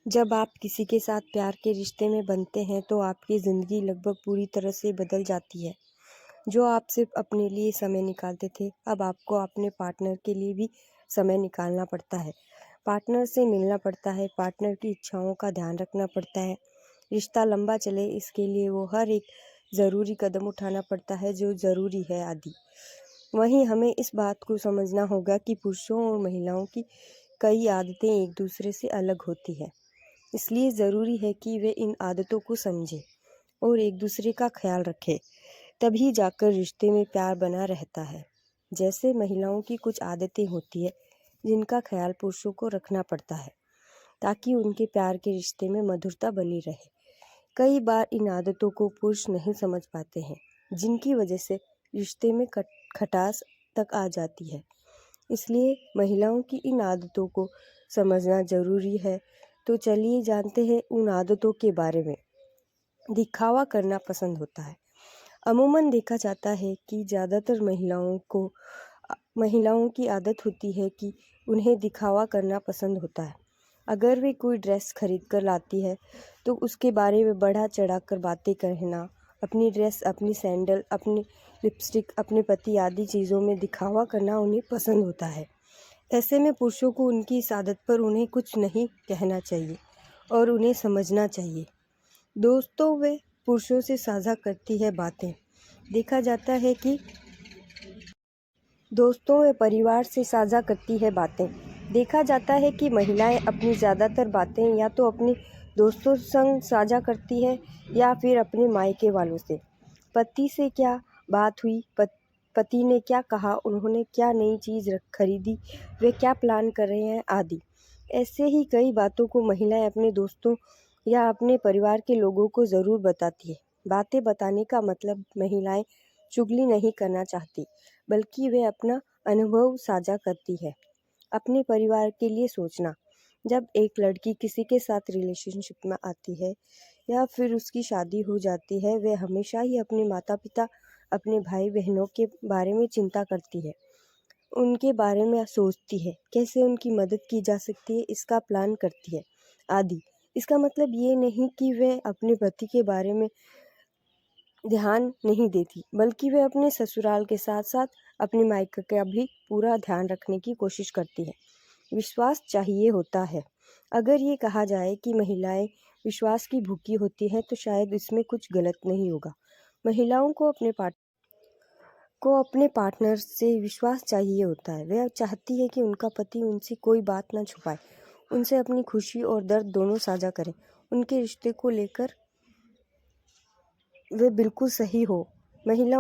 जब आप किसी के साथ प्यार के रिश्ते में बनते हैं तो आपकी ज़िंदगी लगभग पूरी तरह से बदल जाती है। जो आप सिर्फ अपने लिए समय निकालते थे, अब आपको अपने पार्टनर के लिए भी समय निकालना पड़ता है। पार्टनर से मिलना पड़ता है, पार्टनर की इच्छाओं का ध्यान रखना पड़ता है। रिश्ता लंबा चले इसके लिए वो हर एक ज़रूरी कदम उठाना पड़ता है जो ज़रूरी है आदि। वहीं हमें इस बात को समझना होगा कि पुरुषों और महिलाओं की कई आदतें एक दूसरे से अलग होती हैं। इसलिए ज़रूरी है कि वे इन आदतों को समझें और एक दूसरे का ख्याल रखें। तभी जाकर रिश्ते में प्यार बना रहता है। जैसे महिलाओं की कुछ आदतें होती है जिनका ख्याल पुरुषों को रखना पड़ता है ताकि उनके प्यार के रिश्ते में मधुरता बनी रहे। कई बार इन आदतों को पुरुष नहीं समझ पाते हैं, जिनकी वजह से रिश्ते में खटास तक आ जाती है। इसलिए महिलाओं की इन आदतों को समझना ज़रूरी है। तो चलिए जानते हैं उन आदतों के बारे में। दिखावा करना पसंद होता है। अमूमन देखा जाता है कि ज़्यादातर महिलाओं की आदत होती है कि उन्हें दिखावा करना पसंद होता है। अगर वे कोई ड्रेस खरीद कर लाती है तो उसके बारे में बढ़ा चढ़ा कर बातें कहना, अपनी ड्रेस, अपनी सैंडल, अपनी लिपस्टिक, अपने पति आदि चीज़ों में दिखावा करना उन्हें पसंद होता है। ऐसे में पुरुषों को उनकी इस आदत पर उन्हें कुछ नहीं कहना चाहिए और उन्हें समझना चाहिए। दोस्तों वे पुरुषों से साझा करती है बातें। देखा जाता है कि दोस्तों व परिवार से साझा करती है बातें। देखा जाता है कि महिलाएं अपनी ज़्यादातर बातें या तो अपने दोस्तों संग साझा करती है या फिर अपने मायके वालों से। पति से क्या बात हुई, पति ने क्या कहा, उन्होंने क्या नई चीज़ खरीदी, वे क्या प्लान कर रहे हैं आदि। ऐसे ही कई बातों को महिलाएं अपने दोस्तों या अपने परिवार के लोगों को ज़रूर बताती है। बातें बताने का मतलब महिलाएं चुगली नहीं करना चाहती, बल्कि वे अपना अनुभव साझा करती है। अपने परिवार के लिए सोचना। जब एक लड़की किसी के साथ रिलेशनशिप में आती है या फिर उसकी शादी हो जाती है, वे हमेशा ही अपने माता पिता, अपने भाई बहनों के बारे में चिंता करती है। उनके बारे में सोचती है, कैसे उनकी मदद की जा सकती है, इसका प्लान करती है आदि। इसका मतलब ये नहीं कि वे अपने पति के बारे में ध्यान नहीं देती, बल्कि वे अपने ससुराल के साथ साथ अपने मायके का भी पूरा ध्यान रखने की कोशिश करती है। विश्वास चाहिए होता है। अगर ये कहा जाए कि महिलाएं विश्वास की भूखी होती हैं तो शायद इसमें कुछ गलत नहीं होगा। महिलाओं को अपने पार्टनर से विश्वास चाहिए होता है। वह चाहती है कि उनका पति उनसे कोई बात ना छुपाए, उनसे अपनी खुशी और दर्द दोनों साझा करें। उनके रिश्ते को लेकर वे बिल्कुल सही हो। महिलाओं